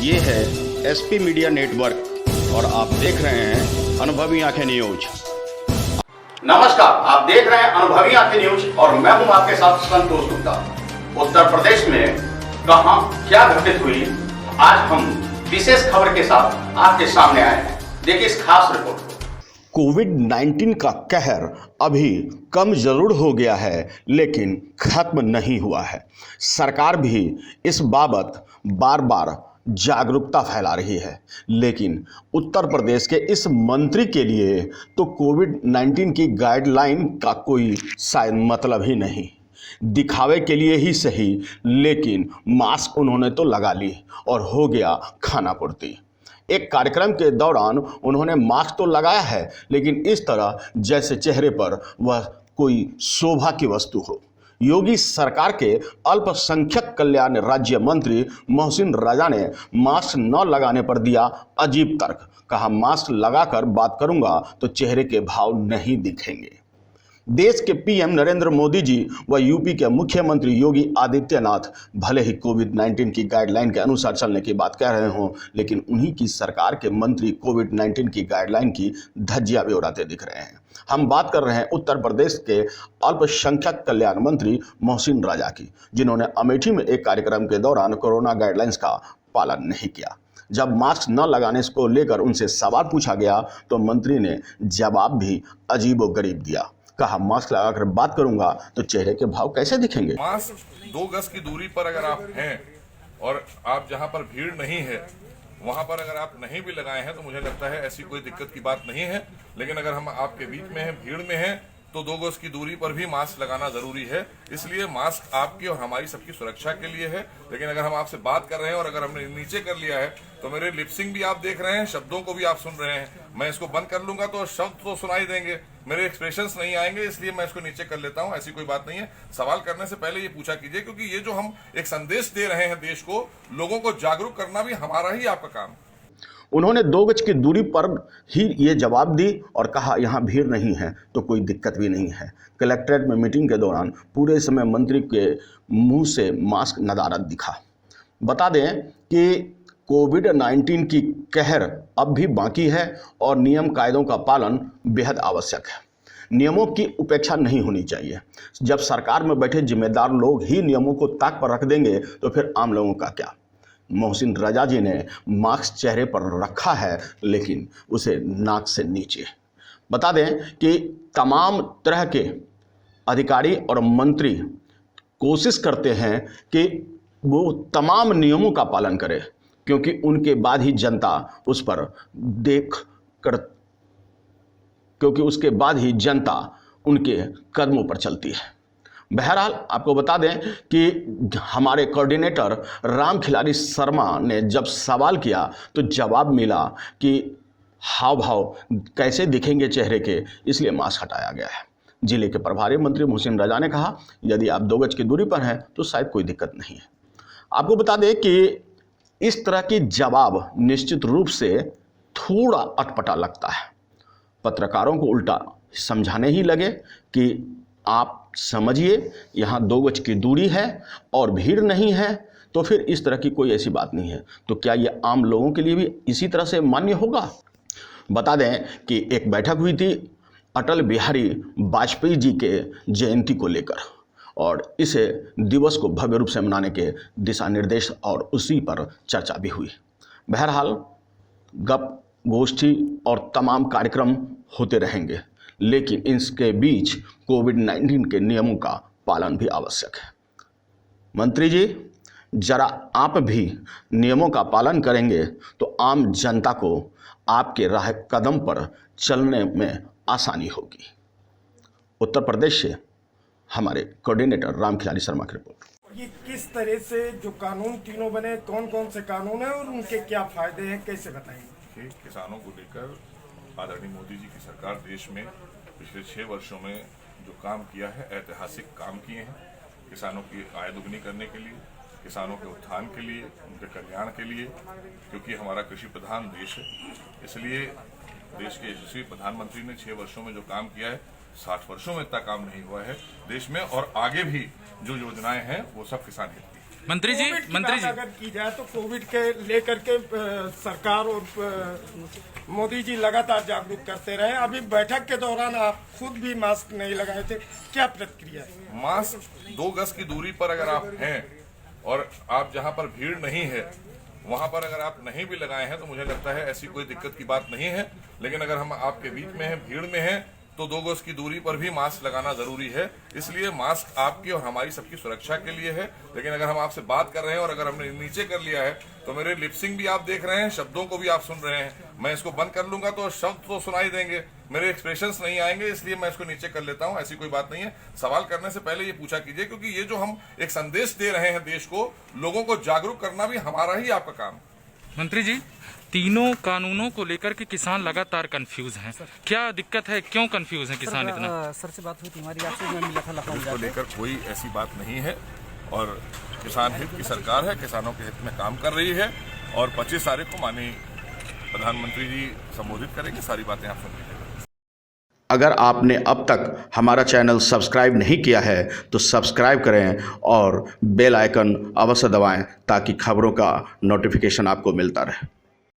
ये है SP media network और आप देख रहे हैं अनुभवी आंखें न्यूज। नमस्कार, आप देख रहे हैं अनुभवी आंखें न्यूज और मैं हूं आपके साथ संतोष गुप्ता। उत्तर प्रदेश में कहां क्या घटित हुई, आज हम विशेष खबर के साथ आपके सामने आए हैं। देखिए इस खास रिपोर्ट को। कोविड-19 का कहर अभी कम जरूर हो गया है, लेकिन खत्म नहीं हुआ है। सरकार भी इस बाबत बार बार जागरूकता फैला रही है, लेकिन उत्तर प्रदेश के इस मंत्री के लिए तो कोविड-19 की गाइडलाइन का कोई शायद मतलब ही नहीं। दिखावे के लिए ही सही, लेकिन मास्क उन्होंने तो लगा ली और हो गया खाना पूर्ति। एक कार्यक्रम के दौरान उन्होंने मास्क तो लगाया है, लेकिन इस तरह जैसे चेहरे पर वह कोई शोभा की वस्तु हो। योगी सरकार के अल्पसंख्यक कल्याण राज्य मंत्री मोहसिन रजा ने मास्क न लगाने पर दिया अजीब तर्क। कहा, मास्क लगाकर बात करूंगा तो चेहरे के भाव नहीं दिखेंगे। देश के पीएम नरेंद्र मोदी जी व यूपी के मुख्यमंत्री योगी आदित्यनाथ भले ही कोविड-19 की गाइडलाइन के अनुसार चलने की बात कह रहे हों, लेकिन उन्हीं की सरकार के मंत्री कोविड-19 की गाइडलाइन की धज्जियां भी उड़ाते दिख रहे हैं। हम बात कर रहे हैं उत्तर प्रदेश के अल्पसंख्यक कल्याण मंत्री मोहसिन रजा की, जिन्होंने अमेठी में एक कार्यक्रम के दौरान कोरोना गाइडलाइंस का पालन नहीं किया। जब मास्क न लगाने को लेकर उनसे सवाल पूछा गया तो मंत्री ने जवाब भी अजीबोगरीब दिया। कहा, मास्क लगाकर बात करूंगा तो चेहरे के भाव कैसे दिखेंगे। मास्क 2 गज की दूरी पर अगर आप हैं और आप जहां पर भीड़ नहीं है वहां पर अगर आप नहीं भी लगाए हैं तो मुझे लगता है ऐसी कोई दिक्कत की बात नहीं है। लेकिन अगर हम आपके बीच में हैं, भीड़ में हैं, तो 2 गज की दूरी पर भी मास्क लगाना जरूरी है। इसलिए मास्क आपकी और हमारी सबकी सुरक्षा के लिए है। लेकिन अगर हम आपसे बात कर रहे हैं और अगर हमने नीचे कर लिया है तो मेरे लिपसिंग भी आप देख रहे हैं, शब्दों को भी आप सुन रहे हैं। मैं इसको बंद कर लूंगा तो शब्द तो सुनाई देंगे, मेरे एक्सप्रेशंस नहीं आएंगे, इसलिए मैं इसको नीचे कर लेता हूं। ऐसी कोई बात नहीं है। सवाल करने से पहले ये पूछा कीजिए, क्योंकि ये जो हम एक संदेश दे रहे हैं देश को, लोगों को जागरूक करना भी हमारा ही आपका काम है। उन्होंने 2 गज की दूरी पर ही ये जवाब दी और कहा, यहाँ भीड़ नहीं है तो कोई दिक्कत भी नहीं है। कलेक्ट्रेट में मीटिंग के दौरान पूरे समय मंत्री के मुंह से मास्क नदारद दिखा। बता दें कि कोविड-19 की कहर अब भी बाकी है और नियम कायदों का पालन बेहद आवश्यक है। नियमों की उपेक्षा नहीं होनी चाहिए। जब सरकार में बैठे जिम्मेदार लोग ही नियमों को ताक पर रख देंगे तो फिर आम लोगों का क्या। मोहसिन रजा जी ने मास्क चेहरे पर रखा है, लेकिन उसे नाक से नीचे। बता दें कि तमाम तरह के अधिकारी और मंत्री कोशिश करते हैं कि वो तमाम नियमों का पालन करे, क्योंकि उनके बाद ही जनता उस पर क्योंकि उसके बाद ही जनता उनके कदमों पर चलती है। बहरहाल आपको बता दें कि हमारे कोऑर्डिनेटर रामखिलारी शर्मा ने जब सवाल किया तो जवाब मिला कि हाव भाव कैसे दिखेंगे चेहरे के, इसलिए मास्क हटाया गया है। जिले के प्रभारी मंत्री मोहसिन रजा ने कहा, यदि आप 2 गज की दूरी पर हैं तो शायद कोई दिक्कत नहीं है। आपको बता दें कि इस तरह की जवाब निश्चित रूप से थोड़ा अटपटा लगता है। पत्रकारों को उल्टा समझाने ही लगे कि आप समझिए, यहाँ 2 गज की दूरी है और भीड़ नहीं है, तो फिर इस तरह की कोई ऐसी बात नहीं है। तो क्या ये आम लोगों के लिए भी इसी तरह से मान्य होगा। बता दें कि एक बैठक हुई थी अटल बिहारी वाजपेयी जी के जयंती को लेकर और इस दिवस को भव्य रूप से मनाने के दिशा निर्देश और उसी पर चर्चा भी हुई। बहरहाल गप गोष्ठी और तमाम कार्यक्रम होते रहेंगे, लेकिन इसके बीच कोविड-19 के नियमों का पालन भी आवश्यक है। मंत्री जी, जरा आप भी नियमों का पालन करेंगे तो आम जनता को आपके राह कदम पर चलने में आसानी होगी। उत्तर प्रदेश से हमारे कोऑर्डिनेटर रामखिलारी शर्मा की रिपोर्ट। ये किस तरह से जो कानून तीनों बने, कौन कौन से कानून हैं और उनके क्या फायदे हैं, कैसे बताएंगे। किसानों को लेकर आदरणीय मोदी जी की सरकार देश में पिछले 6 वर्षों में जो काम किया है, ऐतिहासिक काम किए हैं। किसानों की आय दुगनी करने के लिए, किसानों के उत्थान के लिए, उनके कल्याण के लिए, क्योंकि हमारा कृषि प्रधान देश है, इसलिए देश के यशस्वी प्रधानमंत्री ने 6 वर्षों में जो काम किया है, 60 वर्षों में इतना काम नहीं हुआ है देश में। और आगे भी जो योजनाएं हैं वो सब किसान हित की। मंत्री जी अगर की जाए तो कोविड के लेकर के सरकार और मोदी जी लगातार जागरूक करते रहे। अभी बैठक के दौरान आप खुद भी मास्क नहीं लगाए थे, क्या प्रतिक्रिया है? मास्क 2 गज की दूरी पर अगर आप हैं और आप जहां पर भीड़ नहीं है वहां पर अगर आप नहीं भी लगाए हैं तो मुझे लगता है ऐसी कोई दिक्कत की बात नहीं है। लेकिन अगर हम आपके बीच में हैं, भीड़ में हैं, तो 2 गज की दूरी पर भी मास्क लगाना जरूरी है। इसलिए मास्क आपकी और हमारी सबकी सुरक्षा के लिए है। लेकिन अगर हम आपसे बात कर रहे हैं और अगर हमने नीचे कर लिया है तो मेरे लिपसिंग भी आप देख रहे हैं, शब्दों को भी आप सुन रहे हैं। मैं इसको बंद कर लूंगा तो शब्द तो सुनाई देंगे, मेरे एक्सप्रेशंस नहीं आएंगे, इसलिए मैं इसको नीचे कर लेता हूं। ऐसी कोई बात नहीं है। सवाल करने से पहले ये पूछा कीजिए, क्योंकि ये जो हम एक संदेश दे रहे हैं देश को, लोगों को जागरूक करना भी हमारा ही आपका काम है। मंत्री जी, तीनों कानूनों को लेकर के किसान लगातार कंफ्यूज हैं। क्या दिक्कत है, क्यों कंफ्यूज हैं किसान इतना? सर से बात हुई थी हमारी, आपसे मैं मिला था लखनऊ इसको लेकर कोई ऐसी बात नहीं है और किसान हित की सरकार है, किसानों के हित में काम कर रही है। और 25 तारीख को माननीय प्रधानमंत्री जी संबोधित करेंगे, सारी बातें आप सुन लीजिएगा। अगर आपने अब तक हमारा चैनल सब्सक्राइब नहीं किया है तो सब्सक्राइब करें और बेल आइकन अवश्य दबाएं ताकि खबरों का नोटिफिकेशन आपको मिलता रहे।